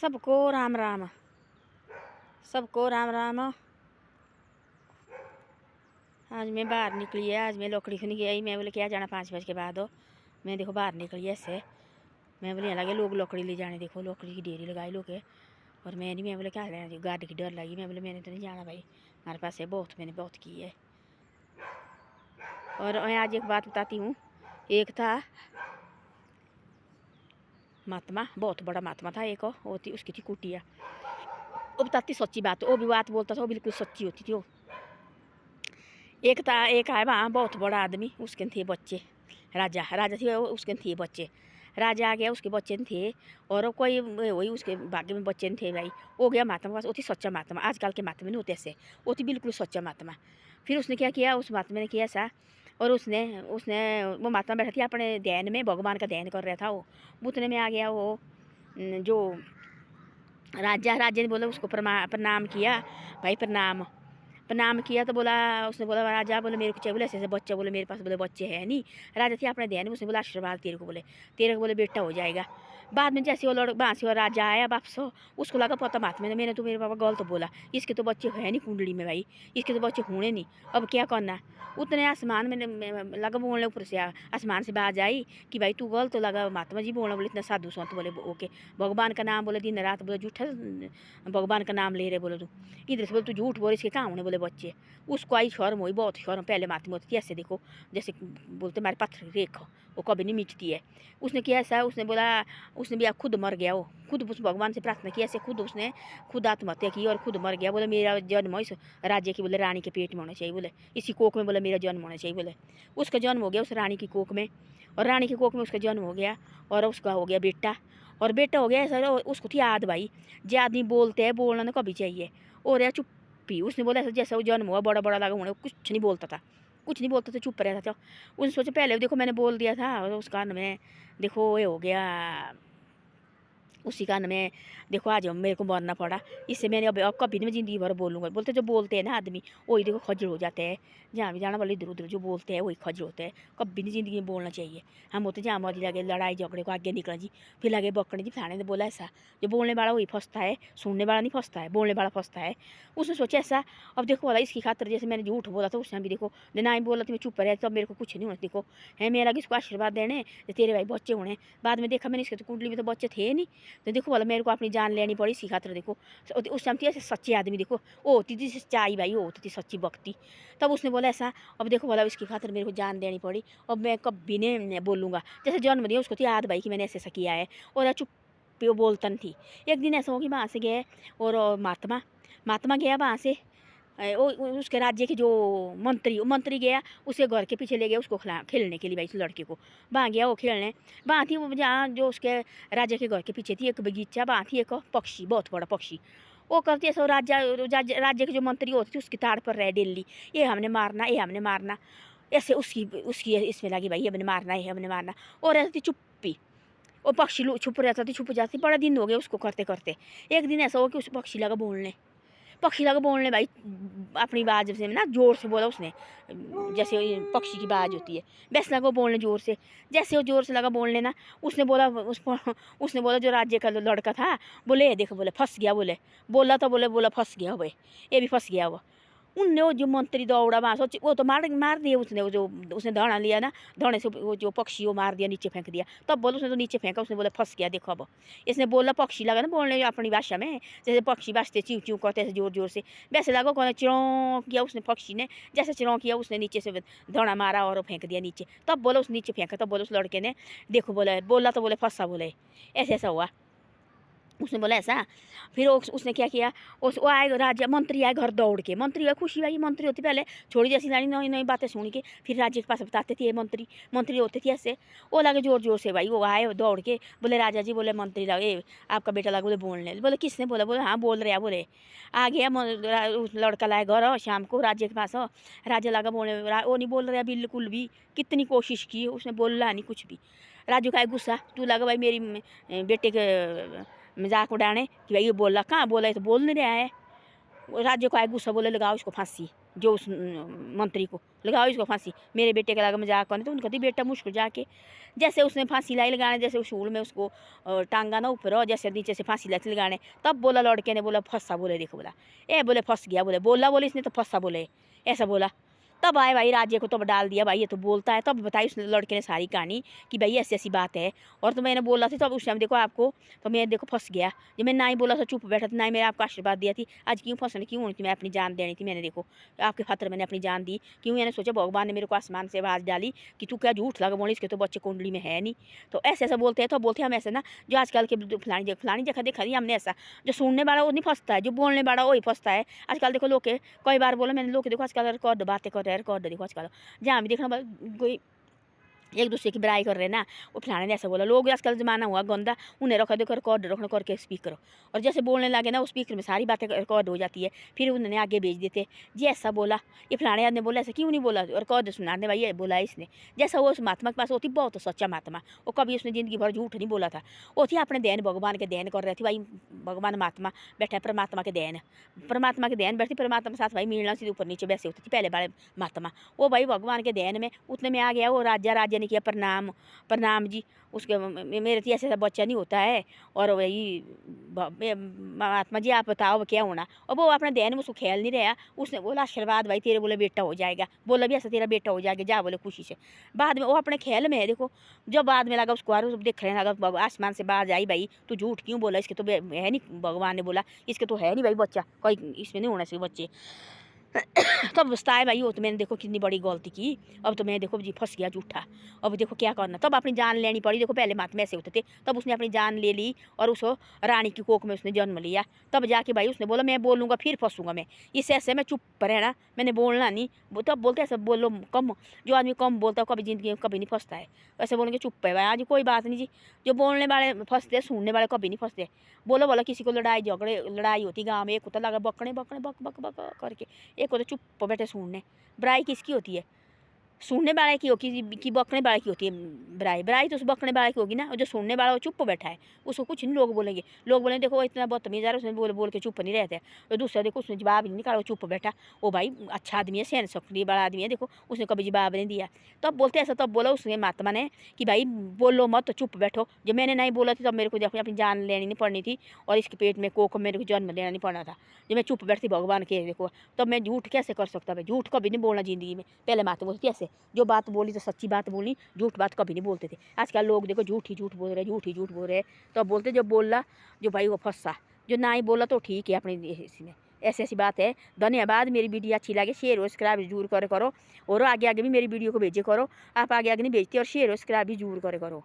सबको राम राम। सबको राम राम। आज मैं बाहर निकली है। आज मैं लकड़ी खनी गई। मैं बोले क्या जाना 5 बजे के बाद हो। मैं देखो बाहर निकली ऐसे। मैं बोले यहाँ लगे लोग लकड़ी ले जाने। देखो लकड़ी की ढेरी लगाई लोग है। और मैं बोले क्या लेना, गाड़ी की डर लगी। मैं बोले मैंने तो नहीं जाना भाई, हमारे पास है बहुत, मैंने बहुत की है। और मैं आज एक बात बताती हूँ। एक था महात्मा, बहुत बड़ा महात्मा था एक, वो थी उसकी थी कुटिया। वो बताती सच्ची बात, वो भी बात बोलता था वो बिल्कुल सच्ची होती थी वो। एक है वहाँ बहुत बड़ा आदमी, उसके थे बच्चे। राजा राजा थे उसके थे बच्चे। राजा आ गया, उसके बच्चे थे। और कोई वही उसके भाग्य में बच्चे थे भाई। वो गया महात्मा के पास, वो थी सच्चा महात्मा। आजकल के महात्मा नहीं होते ऐसे, वो थी बिल्कुल सच्चा महात्मा। फिर उसने क्या किया, उस महात्मा ने किया ऐसा। और उसने उसने वो महात्मा बैठा था अपने ध्यान में, भगवान का ध्यान कर रहा था वो। उतने में आ गया वो जो राजा ने बोला उसको प्रणाम किया। भाई प्रणाम। प्रणाम किया तो बोला, उसने बोला राजा बोले मेरे को चाहिए, बोले ऐसे ऐसे बच्चा, बोले मेरे पास बोले बच्चे हैं नहीं। राजा थे अपने ध्यान में, उसने बोला आशीर्वाद तेरे को बोले बेटा हो जाएगा। बाद में जैसे वो वहाँ से वो राजा आया वापस, उसको लगा पता महात्मा ने मैंने तो मेरे पापा गलत बोला, इसके तो बच्चे है नहीं कुंडली में भाई, इसके तो बच्चे होने नहीं, अब क्या करना। उतने आसमान में लगा बोलने, ऊपर से आसमान से बाज आई कि भाई तू गलत तो लगा महात्मा जी बोलना, बोले इतना साधु संत बोले ओके, भगवान का नाम बोले दिन रात, बोले झूठा भगवान का नाम ले रहे बोले तू, इधर से बोले तू झूठ बोले, इसके कहाँ होने बोले बच्चे। उसको आई शर्म हुई, बहुत शर्म। पहले माती मोती ऐसे देखो जैसे बोलते हमारे पत्थर रेख, वो कभी नहीं मिटती है। उसने किया ऐसा, उसने बोला, उसने भी खुद मर गया वो, खुद उस भगवान से प्रार्थना की ऐसे, उसने खुद आत्महत्या की और खुद मर गया। बोले मेरा जन्म इस राज्य की बोले रानी के पेट में होना चाहिए, बोले इसी कोख में बोले मेरा जन्म होना चाहिए। बोले उसका जन्म हो गया उस रानी की कोख में, और रानी की कोख में उसका जन्म हो गया, और उसका हो गया बेटा। और बेटा हो गया सर, उसको थी याद भाई, जो आदमी बोलते हैं बोलना तो कभी चाहिए। और यार चुप भी, उसने बोला ऐसा जैसा वो जन्म हुआ बड़ा बड़ा लगा होने, कुछ नहीं बोलता था, कुछ नहीं बोलता था, चुप रहता था। उसने सोचा पहले देखो मैंने बोल दिया था, और उस कारण में देखो ये हो गया, उसी कारण में देखो आज मेरे को मरना पड़ा। इससे मैंने अब कभी नहीं ज़िंदगी भर बोलूँगा। बोलते जो बोलते हैं ना आदमी, वही देखो खजर हो जाते हैं। जहाँ भी जाना वाले इधर उधर जो बोलते हैं वही खजर होते हैं। कभी नहीं ज़िंदगी में बोलना चाहिए। हम होते जहाँ मर्जी लगे लड़ाई झगड़े को आगे निकल जी, फिर लगे बकने जी थाने ने बोला ऐसा। जो बोलने वाला वही फंसता है, सुनने वाला नहीं फंसता है, बोलने वाला फंसता है। उसने सोचा ऐसा, अब देखो बोला इसकी खातर जैसे मैंने झूठ बोला था उस टाइम भी देखो, ना ही बोला तो मैं चुप रहा, तब मेरे को कुछ नहीं होना। देखो है मेरा किसको आशीर्वाद देने तेरे भाई बच्चे होने। बाद में देखा मैंने इसके तो कुंडली में तो बच्चे थे नहीं, तो देखो बोला मेरे को अपनी जान लेनी पड़ी इसी खातर। देखो उस टाइम थी ऐसे सच्चे आदमी, देखो वो होती थी सच्चाई भाई, वो होती थी सच्ची भक्ति। तब उसने बोला ऐसा, अब देखो बोला इसकी खातर मेरे को जान देनी पड़ी, अब मैं कभी नहीं बोलूँगा। जैसे जन्म दिया उसको थी याद भाई कि मैंने ऐसे ऐसा किया है, और चुप वो बोलता नहीं थी। एक दिन ऐसा हो कि वहाँ से गए, और महात्मा महात्मा गया वहाँ से, उसके राज्य के जो मंत्री गया, उसके घर के पीछे ले गया उसको खेलने के लिए भाई, उस लड़के को वहाँ गया वो खेलने। वहाँ थी वो जहाँ जो उसके राज्य के घर के पीछे थी एक बगीचा, वहाँ थी एक पक्षी, बहुत बड़ा पक्षी। वो करती है सब राज्य के जो मंत्री होते थे उसकी ताड़ पर रहे डेली, ये हमने मारना, ये हमने मारना, ऐसे उसकी उसकी इसमें लगी भाई, हमने मारना है हमने मारना। और रहती चुप्पी, वो पक्षी छुप रहता थी, छुप जाती। बड़ा दिन हो गया उसको करते करते। एक दिन ऐसा हो कि उस पक्षी लगा बोलने, भाई अपनी आवाज़ से ना जोर से बोला उसने, जैसे पक्षी की आवाज़ होती है वैसे लगा बोलने जोर से। जैसे वो जोर से लगा बोलने ना, उसने बोला जो राज्य का लड़का था, बोले देखो बोले फंस गया, बोला तो बोला फंस गया भाई, ये भी फंस गया वो। उनने वो जो मंत्री दौड़ा वहाँ सोच, वो तो मार दिया उसने, वो जो उसने दाना लिया ना, दाने से वो जो पक्षी वो मार दिया, नीचे फेंक दिया। तब बोलो उसने तो नीचे फेंका, उसने बोला फंस गया देखो। अब इसने बोला, पक्षी लगा ना बोलने अपनी भाषा में, जैसे पक्षी बाजते च्यू च्यू करते ऐसे जोर जोर से, वैसे लगा कौन चिड़ों किया उसने, पक्षी ने जैसे चिड़ों किया उसने नीचे से दाना मारा और फेंक दिया नीचे। तब बोला उस नीचे फेंका, तब बोला उस लड़के ने देखो बोला तो बोले फंसा, बोले ऐसे ऐसा हुआ। उसने बोला ऐसा। फिर उसने क्या किया, वो आए राज्य मंत्री आए घर दौड़ के, मंत्री का खुशी भाई, मंत्री होती पहले छोड़ी जैसी नई नई नई बातें सुन के फिर राज्य के पास बताते थे। मंत्री होते थे ऐसे, वो लगे जोर जोर से भाई, वो आए दौड़ के, बोले राजा जी, बोले मंत्री लगे आपका बेटा लगा, बोले बोलने, बोले किसने बोला, बोले हाँ बोल रहे हैं, बोले आ गया उस लड़का लाए घर शाम को राज्य के पास हो। राजा लगा बोलने, वो नहीं बोल रहा बिल्कुल भी, कितनी कोशिश की उसने बोला नहीं कुछ भी। राजू का गुस्सा, तू लगा भाई मेरी बेटे के मजाक उड़ाने कि भाई ये बोला, कहाँ बोला है, तो बोल नहीं रहा है। राज्य को आए गुस्सा, बोले लगाओ इसको फांसी, जो उस मंत्री को, लगाओ इसको फांसी। मेरे बेटे का लगा मजाक करने तो उनका कहती बेटा मुश्किल जाके जैसे उसने फांसी लाई लगाने, जैसे उसूल में उसको टांगा ना ऊपर और जैसे नीचे से फांसी लाई लगाने, तब बोला लड़के ने, बोला फंसा, बोले देखो बोला ए बोले फंस गया, बोले बोले इसने तो फंसा, बोले ऐसा बोला। तब आए भाई राज्य को, तब डाल दिया भाई ये तो बोलता है। तब बताई उस लड़के ने सारी कहानी कि भाई ऐसी ऐसी बात है। और तो मैंने बोला था तब उस टाइम देखो आपको, तो मैं देखो फंस गया। जब मैं ना ही बोला था चुप बैठा था, ना ही मैंने आपको आशीर्वाद दिया थी, आज क्यों फंसने क्यों होनी थी, मैं अपनी जान देनी थी। मैंने देखो आपके खातर मैंने अपनी जान दी, क्यों मैंने सोचा भगवान ने मेरे को आसमान से आवाज़ डाली कि तू क्या झूठ लगा बोली, इसके तो बच्चे कुंडली में है नहीं। तो ऐसे ऐसा बोलते हैं, तो बोलते हैं हम ऐसे ना, जो आजकल के फलानी जगह देखा दी हमने ऐसा, जो सुनने वाला वो नहीं फंसता है, जो बोलने वाला वही फंसता है। आजकल देखो लोग कई बार बोला मैंने, लोग देखो आजकल रिकॉर्ड बातें कर रहे हैं, रिकॉर्ड देखो आजकल जहाँ भी देखना कोई एक दूसरे की बुराई कर रहे हैं ना, वो फलाने ने ऐसा बोला। लोग आजकल ज़माना हुआ गंदा, उन्हें रखा देखो रिकॉर्ड रखना करके स्पीकर, और जैसे बोलने लगे ना, उस स्पीकर में सारी बातें रिकॉर्ड हो जाती है, फिर उन्होंने आगे भेज देते जी ऐसा बोला, ये फलाने आदमी ने बोला, ऐसा क्यों नहीं बोला, रिकॉर्ड सुना दे भाई ये बोला इसने। जैसा वो उस महात्मा के पास होती बहुत सच्चा महात्मा, वो कभी उसने ज़िंदगी भर झूठ नहीं बोला था। वो थी अपने दैन भगवान के दैन कर रहे थे भाई, भगवान महात्मा बैठा परमात्मा के दैन, परमात्मा के दैन बैठती, परमात्मा के साथ भाई मिलना सीधे ऊपर नीचे वैसे होती थी पहले बड़े महात्मा। वो भाई भगवान के दैन में उतने में आ गया वो राजा ने किया प्रणाम, प्रणाम जी उसके मेरे थी ऐसा बच्चा नहीं होता है। और वही महात्मा जी आप बताओ क्या होना, और वो अपना ध्यान में उसको ख्याल नहीं रहा। उसने बोला आशीर्वाद भाई तेरे, बोले बेटा हो जाएगा, बोला भी ऐसा तेरा बेटा हो जाएगा जा, बोले खुशी से। बाद में वो अपने ख्याल में है देखो, जब बाद में लगा उसको और देख रहे लगा आसमान से बाहर आई भाई तू झूठ क्यों बोला, इसके तो है नहीं, भगवान ने बोला इसके तो है नहीं भाई बच्चा, कोई इसमें नहीं होना चाहिए बच्चे। तब पछताए भाई, वो तो मैंने देखो कितनी बड़ी गलती की। अब तो मैं देखो जी फंस गया झूठा, अब देखो क्या करना। तब अपनी जान लेनी पड़ी। देखो पहले महात्मा ऐसे होते थे, तब उसने अपनी जान ले ली और उसको रानी की कोख में उसने जन्म लिया। तब जाके भाई उसने बोला मैं बोलूँगा फिर फंसूँगा मैं, इस ऐसे मैं चुप रहना, मैंने बोलना नहीं। वो तब बोलते ऐसा बोलो कम, जो आदमी कम बोलता है कभी ज़िंदगी में कभी नहीं फंसता है। वैसे बोलेंगे चुप है भाई, आज कोई बात नहीं जी, जो बोलने वाले फंसते, सुनने वाले कभी नहीं फंसते। बोलो बोला किसी को लड़ाई होती गाँव में, एक होता लगा बकने बकने बक बक बक करके, एक होता चुप बैठे सुनने। बुराई किसकी होती है, सुनने वाले की होगी कि बकने वाले की होती है बुराई, बुराई तो उस बकने वाले की होगी ना। और जो सुनने वाला वो चुप बैठा है, उसको कुछ नहीं लोग बोलेंगे। लोग बोलेंगे देखो वो इतना बदतमीज है, उसने बोल के चुप नहीं रहते। तो दूसरा देखो उसने जवाब नहीं निकाला, वो चुप बैठा, वो भाई अच्छा आदमी है, सहन शक्ति बड़ा आदमी है, देखो उसने कभी जवाब नहीं दिया। तब बोलते ऐसा, तब बोला उसने महात्मा ने कि भाई बोलो मत, तो चुप बैठो। जब मैंने नहीं बोला था तब मेरे को अपनी जान लेनी नहीं पड़नी थी, और इसके पेट में कोख मेरे को जन्म लेना नहीं पड़ना था। जब मैं चुप बैठती भगवान के देखो, तब मैं झूठ कैसे कर सकता भाई, झूठ कभी नहीं बोलना ज़िंदगी में। पहले महात्मा बोलती ऐसे, जो बात बोली तो सच्ची बात बोली, झूठ बात कभी नहीं बोलते थे। आजकल लोग देखो झूठ ही झूठ बोल रहे, झूठ ही झूठ बोल रहे। तो बोलते जो बोला जो भाई वो फंसा, जो ना ही बोला तो ठीक है अपनी इसमें। ऐसी ऐसी बात है। धन्यवाद। मेरी वीडियो अच्छी लगे शेयर और सब्सक्राइब जरूर करो और आगे आगे भी मेरी वीडियो को भेजे करो। आप आगे आगे नहीं भेजते और शेयर और सब्सक्राइब भी जरूर करो।